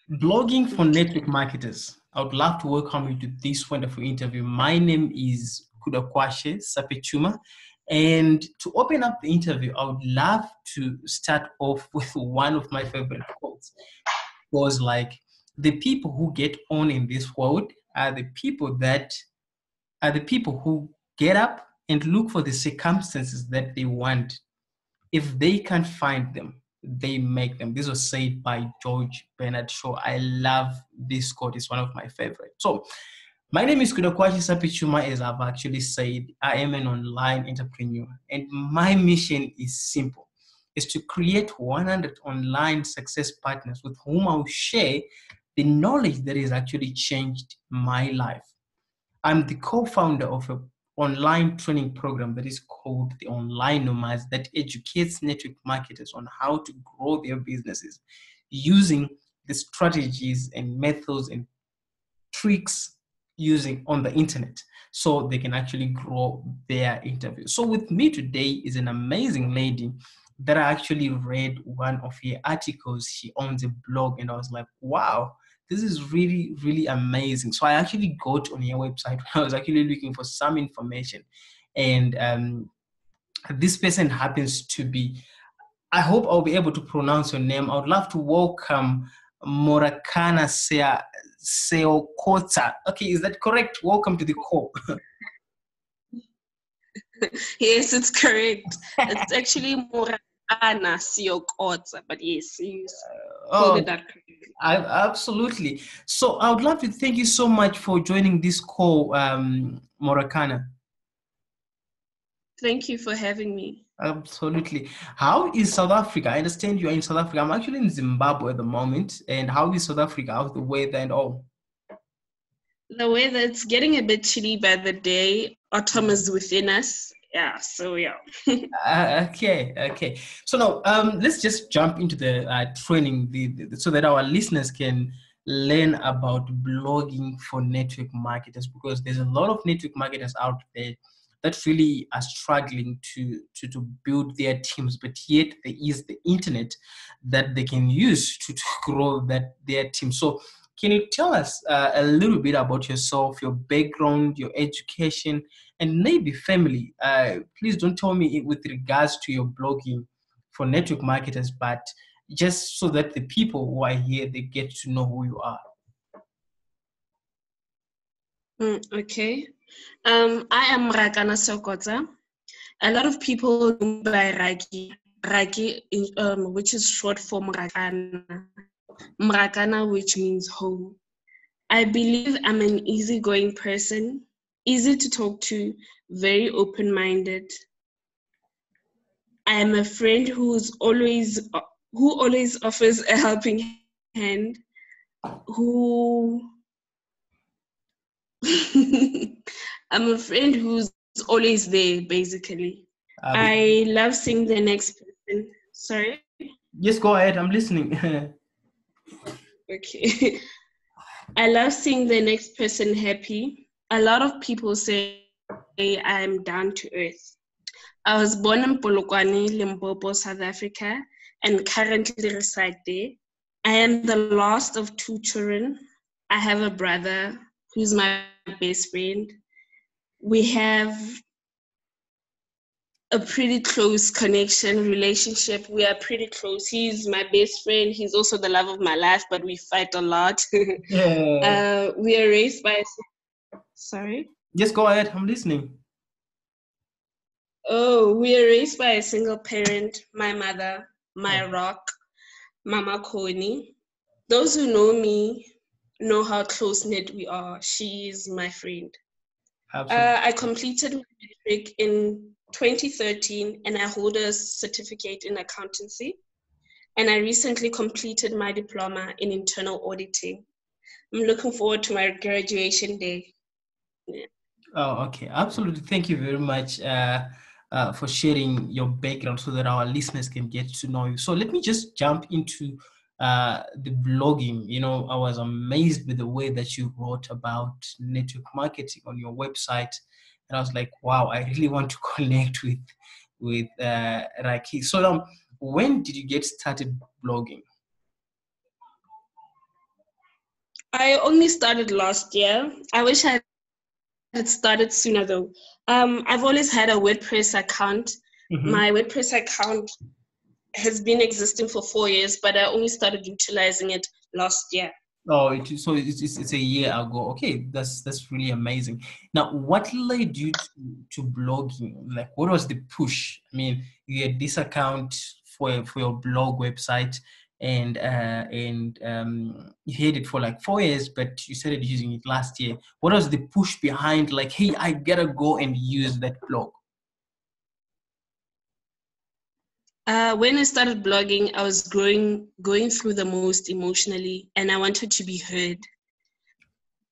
Blogging for network marketers. I would love to welcome you to this wonderful interview. My name is Kudakwashe, Sape Tshuma. And to open up the interview, I would love to start off with one of my favorite quotes. It was like, the people who get on in this world are the people who get up and look for the circumstances that they want. If they can't find them, they make them. This was said by George Bernard Shaw. I love this quote. It's one of my favorites. So my name is Kudakwashe Tshuma, as I've actually said. I am an online entrepreneur, and my mission is simple. Is to create 100 online success partners with whom I'll share the knowledge that has actually changed my life. I'm the co-founder of an online training program that is called the Online Nomads that educates network marketers on how to grow their businesses using the strategies and methods and tricks using on the internet so they can actually grow their interview. So with me today is an amazing lady that I actually read one of her articles. She owns a blog and I was like, wow, this is really, really amazing. So I actually got on your website when I was actually looking for some information. And this person happens to be, I hope I'll be able to pronounce your name. I would love to welcome Morakana Seokota. Okay, is that correct? Welcome to the call. Yes, it's correct. It's actually Morakana Seokota, but yes, you called it that correctly. Absolutely. So I would love to thank you so much for joining this call, Morakana. Thank you for having me. Absolutely. How is South Africa? I understand you are in South Africa. I'm actually in Zimbabwe at the moment. And how is South Africa? How's the weather and all? The weather, it's getting a bit chilly by the day. Autumn is within us. Yeah, so yeah. Okay. So now, let's just jump into the training so that our listeners can learn about blogging for network marketers, because there's a lot of network marketers out there that really are struggling to build their teams, but yet there is the internet that they can use to grow their team. So can you tell us a little bit about yourself, your background, your education, and maybe family? Please don't tell me with regards to your blogging for network marketers, but just so that the people who are here, they get to know who you are. Okay. I am Rakana Sokota. A lot of people know by Raki. Raki, which is short for Mrakana. Mrakana, which means home. I believe I'm an easygoing person, easy to talk to, very open-minded. I am a friend who always offers a helping hand, I'm a friend who's always there, basically. I love seeing the next person. Sorry? Yes, go ahead. I'm listening. Okay. I love seeing the next person happy. A lot of people say I'm down to earth. I was born in Polokwane, Limpopo, South Africa, and currently reside there. I am the last of 2 children. I have a brother who's my best friend. We have a pretty close relationship. We are pretty close. He's my best friend. He's also the love of my life, but we fight a lot. Yeah. We are raised by... Sorry? Just go ahead. I'm listening. Oh, we are raised by a single parent, my mother, my rock, Mama Koni. Those who know me know how close-knit we are. She is my friend. I completed my matric in 2013 and I hold a certificate in accountancy. And I recently completed my diploma in internal auditing. I'm looking forward to my graduation day. Yeah. Oh, okay. Absolutely. Thank you very much for sharing your background so that our listeners can get to know you. So let me just jump into the blogging. You know, I was amazed with the way that you wrote about network marketing on your website. And I was like, wow, I really want to connect with Raki. So when did you get started blogging? I only started last year. I wish I had started sooner though. I've always had a WordPress account. Mm-hmm. My WordPress account has been existing for 4 years, but I only started utilizing it last year. Oh, it's a year ago. Okay, that's really amazing. Now, what led you to blogging? Like, what was the push? I mean, you had this account for your blog website, and you had it for like 4 years, but you started using it last year. What was the push behind? Like, hey, I gotta go and use that blog. When I started blogging, I was going through the most emotionally, and I wanted to be heard.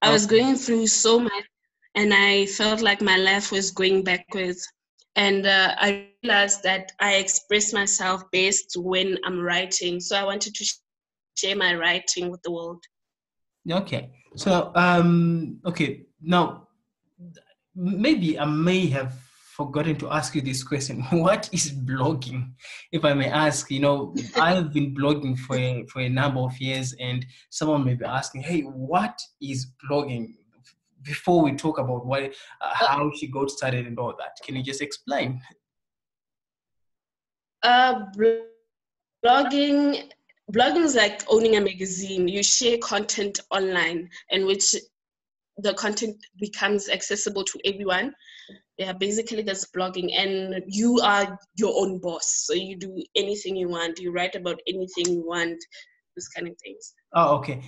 I was Okay. going through so much, and I felt like my life was going backwards. And I realized that I express myself best when I'm writing. So I wanted to share my writing with the world. Okay. So, okay. Now, maybe I may have forgotten to ask you this question. What is blogging? If I may ask, I've been blogging for a number of years, and someone may be asking, hey, what is blogging? Before we talk about Uh, how she got started and all that, can you just explain? uh, blogging, blogging is like owning a magazine. You share content online, in which the content becomes accessible to everyone. Yeah, basically that's blogging, and you are your own boss. So you do anything you want. You write about anything you want. Those kind of things. Oh, okay.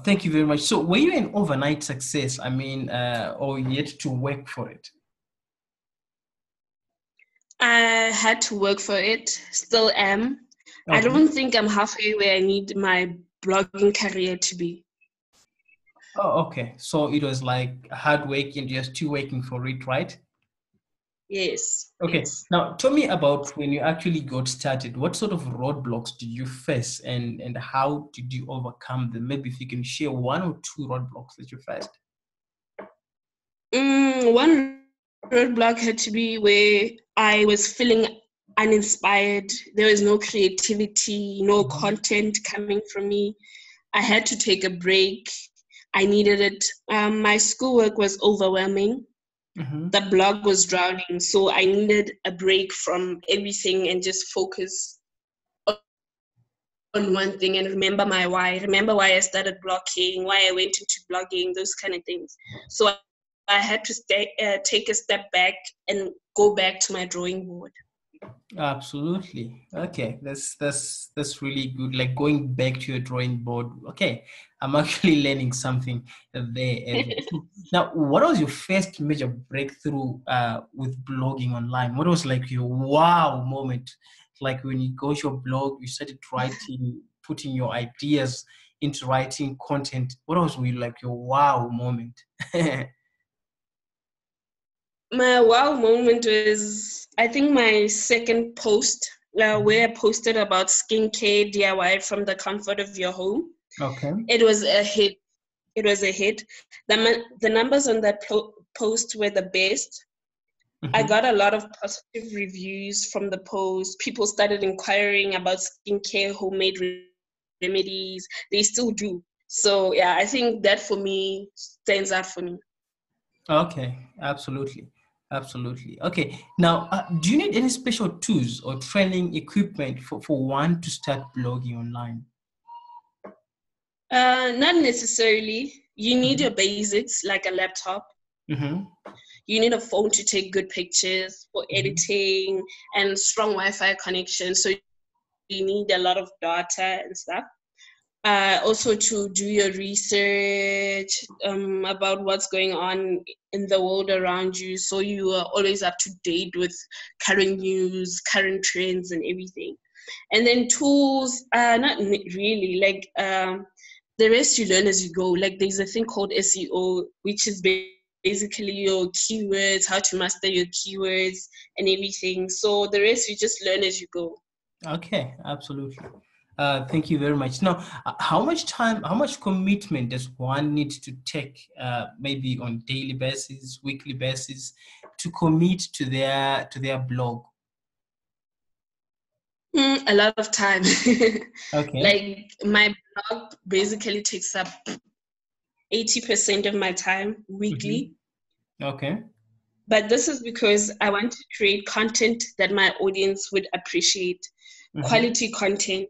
Thank you very much. So, were you an overnight success? I mean, or yet to work for it? I had to work for it. Still am. I Okay. don't think I'm halfway where I need my blogging career to be. Oh, okay. So it was like hard work and you're still working for it, right? Yes, Okay. yes. Now tell me about when you actually got started. What sort of roadblocks did you face and how did you overcome them? Maybe if you can share one or two roadblocks that you faced. One roadblock had to be where I was feeling uninspired. There was no creativity, no Mhm. content coming from me. I had to take a break. I needed it. My schoolwork was overwhelming. Mhm. The blog was drowning. So I needed a break from everything and just focus on one thing and remember why I started blogging, why I went into blogging, those kind of things. So I had to take a step back and go back to my drawing board. Absolutely. Okay, that's really good. Like going back to your drawing board. Okay, I'm actually learning something there as well. So now, what was your first major breakthrough with blogging online? What was like your wow moment? Like when you got your blog, you started writing, putting your ideas into writing content. What was really like your wow moment? My wow moment was, I think, my second post where I posted about skincare DIY from the comfort of your home. Okay. It was a hit. It was a hit. The numbers on that post were the best. I Mhm. got a lot of positive reviews from the post. People started inquiring about skincare, homemade remedies. They still do. So yeah, I think that for me stands out for me. Okay, absolutely. Absolutely. Okay. Now, do you need any special tools or training equipment for one to start blogging online? Not necessarily. You need Mm-hmm. your basics like a laptop. Mm-hmm. You need a phone to take good pictures for editing and strong Wi-Fi connection. So you need a lot of data and stuff. Also to do your research about what's going on in the world around you, so you are always up to date with current news, current trends, and everything. And then tools, not really, like the rest you learn as you go. Like there's a thing called SEO, which is basically your keywords, how to master your keywords and everything. So the rest you just learn as you go. Okay, absolutely. Thank you very much. Now, how much time, how much commitment does one need to take, maybe on daily basis, weekly basis, to commit to their blog? A lot of time. Okay. Like my blog basically takes up 80% of my time Mm-hmm. weekly. Okay. But this is because I want to create content that my audience would appreciate, Mm-hmm. quality content.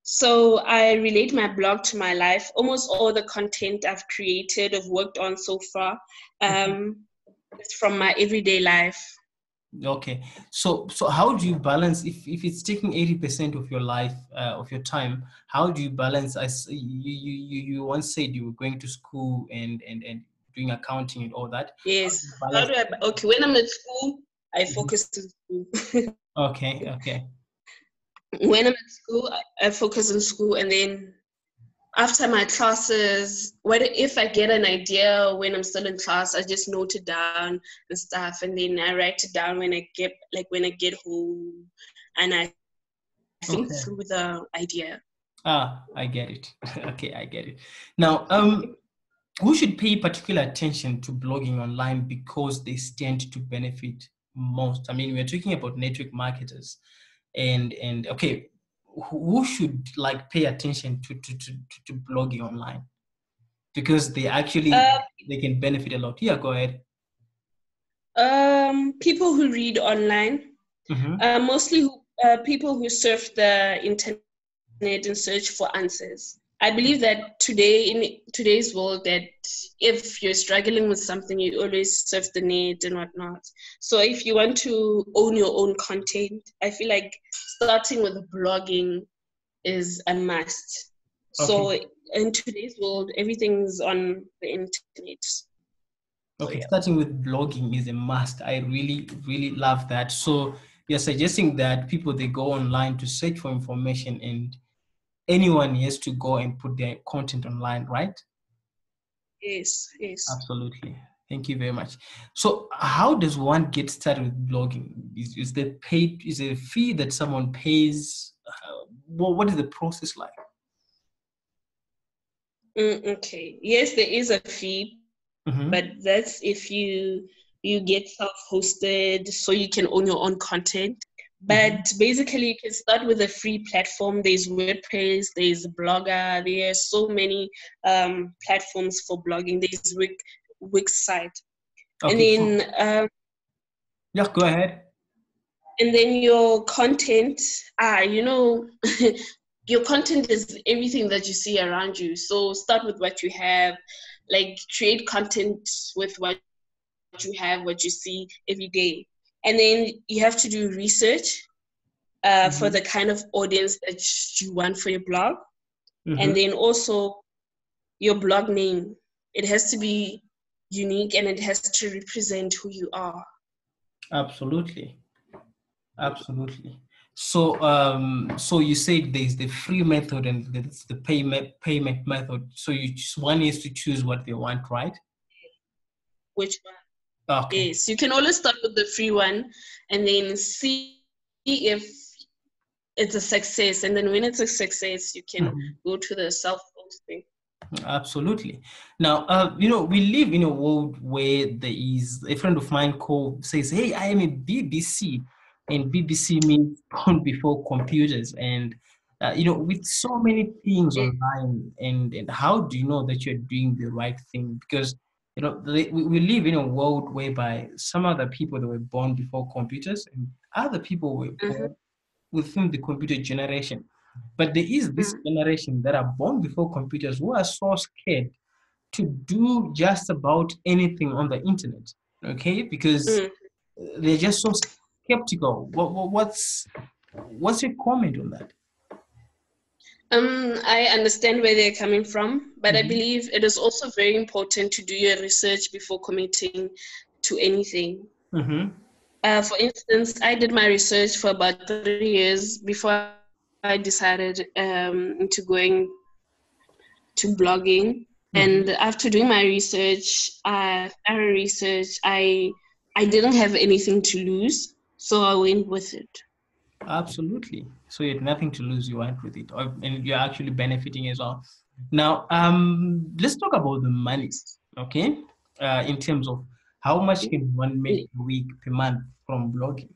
So I relate my blog to my life. Almost all the content I've created, I've worked on so far, Mm-hmm. is from my everyday life. Okay. So how do you balance if it's taking 80% of your life, of your time, how do you balance? You once said you were going to school and doing accounting and all that. How do Yes. you How balance? do I? Okay, when I'm at school, I Mhm. focus on school. Okay, okay. When I'm at school, I focus on school, and then after my classes, what if I get an idea when I'm still in class, I just note it down and stuff, and then I write it down when I get home, and I think Okay. through the idea. I get it. Okay, I get it. Now, who should pay particular attention to blogging online because they stand to benefit most? I mean, we're talking about network marketers, and okay, who should like pay attention to blogging online because they can benefit a lot. Yeah, go ahead. People who read online, Mm-hmm. mostly people who surf the internet and search for answers. I believe that today, in today's world, that if you're struggling with something, you always surf the net and whatnot. So if you want to own your own content, I feel like starting with blogging is a must. Okay. So in today's world, everything's on the internet. So Okay, yeah. starting with blogging is a must. I really, really love that. So you're suggesting that people they go online to search for information and anyone has to go and put their content online, right? Yes, yes. Absolutely. Thank you very much. So how does one get started with blogging? Is there paid, is there a fee that someone pays? What is the process like? Okay. Yes, there is a fee, but Mm-hmm. that's if you get self-hosted so you can own your own content. Mm-hmm. But basically, you can start with a free platform. There's WordPress, there's Blogger, there's so many platforms for blogging. There's Wix site, and Okay, so then yeah, go ahead. your content. You know, your content is everything that you see around you. So start with what you have, like create content with what you have, what you see every day. And then you have to do research for Mm-hmm. the kind of audience that you want for your blog. And Mm-hmm. then also your blog name. It has to be unique and it has to represent who you are. Absolutely. Absolutely. So, so you said there's the free method and there's the payment method. So you just one is to choose what they want, right? Which one? Okay. Yes, you can always start with the free one and then see if it's a success. And then when it's a success, you can Mhm. go to the self-hosting. Absolutely. Now, we live in a world where there is a friend of mine called says, "Hey, I am a BBC," and BBC means born before computers. And with so many things Yes. online, and how do you know that you're doing the right thing? Because we live in a world whereby some other people that were born before computers, and other people were Mm-hmm. born within the computer generation. But there is this Mm. generation that are born before computers who are so scared to do just about anything on the internet, okay? Because Mm. they're just so skeptical. What's your comment on that? I understand where they're coming from, but I Mm-hmm. believe it is also very important to do your research before committing to anything. Mm-hmm. For instance, I did my research for about 3 years before I decided into going to blogging. Mm-hmm. And after doing my research, thorough research, I didn't have anything to lose, so I went with it. Absolutely. So you had nothing to lose. You went with it, and you're actually benefiting as well. Now, let's talk about the money. Okay, in terms of how much can one make a week per month from blogging?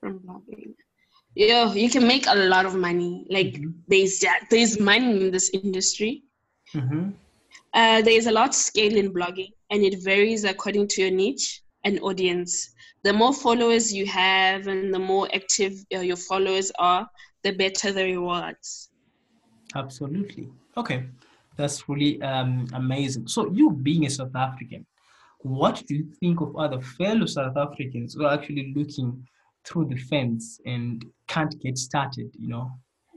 From blogging. Yeah, you can make a lot of money. Like Mhm. there's money in this industry. Mm-hmm. There is a large scale in blogging, and it varies according to your niche and audience. The more followers you have and the more active your followers are, the better the rewards. Absolutely. Okay. That's really amazing. So you being a South African, what do you think of other fellow South Africans who are actually looking through the fence and can't get started?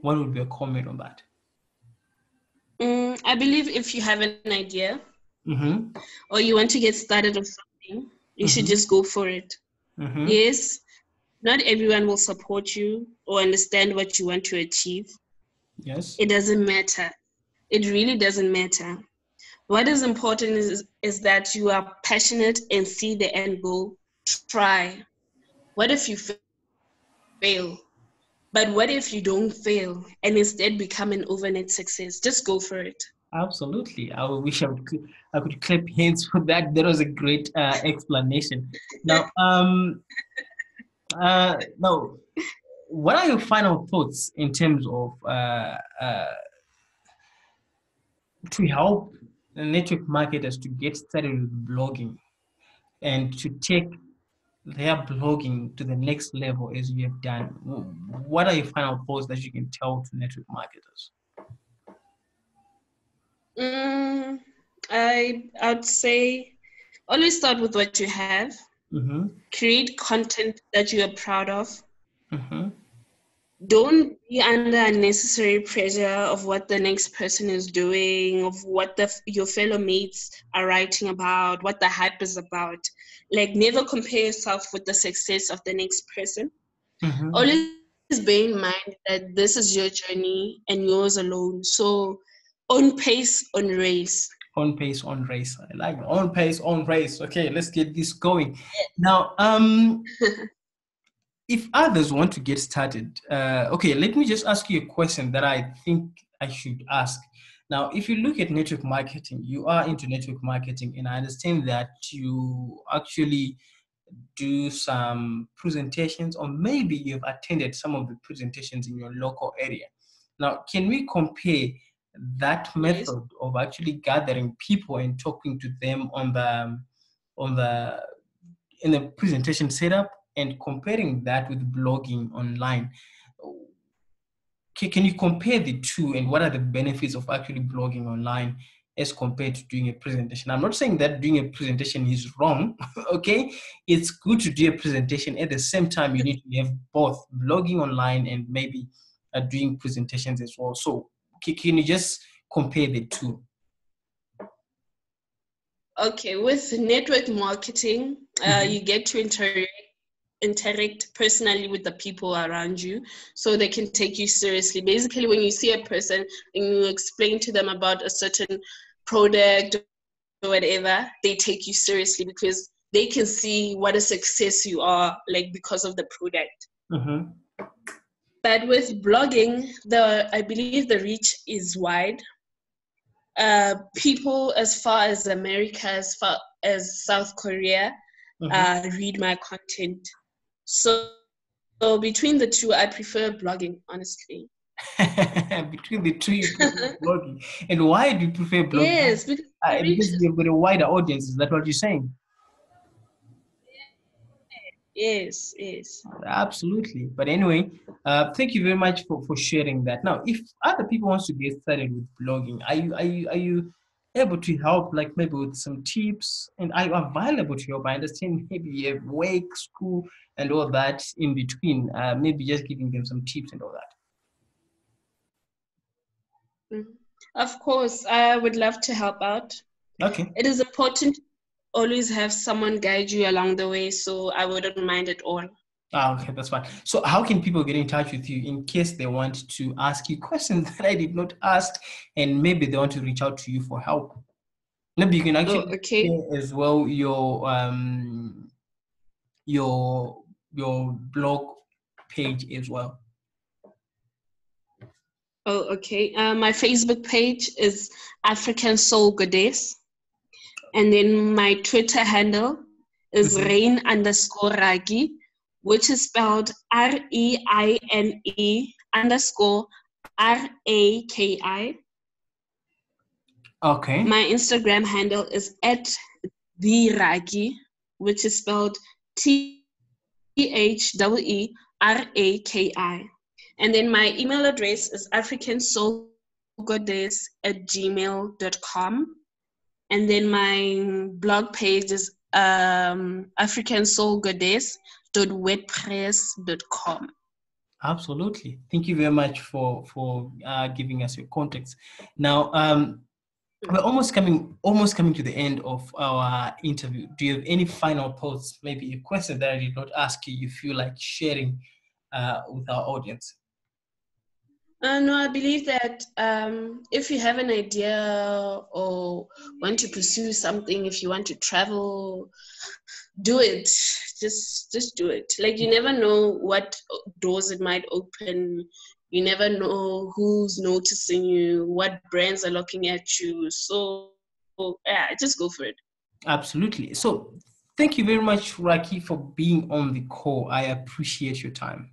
What would be a comment on that? I believe if you have an idea Mm-hmm. or you want to get started on something, you should Mm-hmm. just go for it. Mm-hmm. Yes, not everyone will support you or understand what you want to achieve. Yes. It doesn't matter. It really doesn't matter. What is important is that you are passionate and see the end goal. Try. What if you fail? But what if you don't fail and instead become an overnight success? Just go for it. Absolutely. I wish I could clap hands for that. That was a great explanation. Now, what are your final thoughts in terms of to help network marketers to get started with blogging and to take their blogging to the next level as you have done? What are your final thoughts that you can tell to network marketers? I'd say always start with what you have. Mm-hmm. Create content that you are proud of. Mm-hmm. Don't be under unnecessary pressure of what the next person is doing, of what your fellow mates are writing about, what the hype is about. Like, never compare yourself with the success of the next person. Mm-hmm. Always bear in mind that this is your journey and yours alone. So, on pace, on race. On pace, on race. I like it. On pace, on race. Okay, let's get this going. Now, if others want to get started, okay, let me just ask you a question that I think I should ask. Now, if you look at network marketing, you are into network marketing, and I understand that you actually do some presentations, or maybe you've attended some of the presentations in your local area. Now, can we compare that Yes. method of actually gathering people and talking to them on the in the presentation setup and comparing that with blogging online? Can you compare the two, and what are the benefits of actually blogging online as compared to doing a presentation? I'm not saying that doing a presentation is wrong, okay? It's good to do a presentation. At the same time, you need to have both blogging online and maybe doing presentations as well. So can you just compare the two? Okay, with network marketing, Mm-hmm. you get to interact personally with the people around you so they can take you seriously. Basically, when you see a person and you explain to them about a certain product or whatever, they take you seriously because they can see what a success you are, like, because of the product. Mm-hmm. But with blogging, I believe the reach is wide. People as far as America, as far as South Korea, Mm-hmm. read my content. So between the two, I prefer blogging, honestly. Between the two, you prefer blogging. And why do you prefer blogging? Yes, because the reach Because is, you've got a wider audience. Is that what you're saying? yes. Absolutely. But anyway, thank you very much for sharing that. Now, if other people wants to get started with blogging, are you able to help, like maybe with some tips? And are you available to help? I understand maybe you have work, school, and all that in between. Maybe just giving them some tips and all that. Mhm. Of course, I would love to help out. Okay. It is important to always have someone guide you along the way, so I wouldn't mind at all. Okay, that's fine. So how can people get in touch with you in case they want to ask you questions that I did not ask, and maybe they want to reach out to you for help? Maybe you can Oh, actually okay. share as well your your blog page as well. Oh, okay. My Facebook page is African Soul Goddess. And then my Twitter handle is Mhm. rain_Raki, which is spelled REINE_RAKI. Okay. My Instagram handle is at the Raki, which is spelled THEERAKI. And then my email address is africansoulgoddess@gmail.com. And then my blog page is africansoulgoddess.wordpress.com. Absolutely. Thank you very much for giving us your context. Now, we're almost coming to the end of our interview. Do you have any final thoughts? Maybe a question that I did not ask you. You feel like sharing with our audience? No, I believe that if you have an idea or want to pursue something, if you want to travel, do it. Just do it. Like, you never know what doors it might open. You never know who's noticing you, what brands are looking at you. So yeah, just go for it. Absolutely. So thank you very much, Raki, for being on the call. I appreciate your time.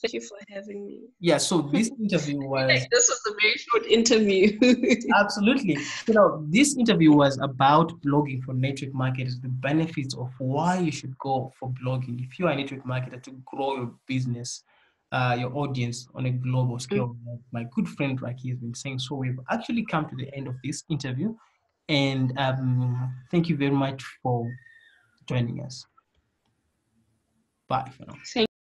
Thank you for having me. Yeah, so this interview was This was a very short interview. absolutely. This interview was about blogging for network marketers, the benefits of why you should go for blogging if you are a network marketer to grow your business, your audience on a global scale. Like my good friend Raki has been saying. So we've actually come to the end of this interview, and thank you very much for joining us. Bye for now. Thank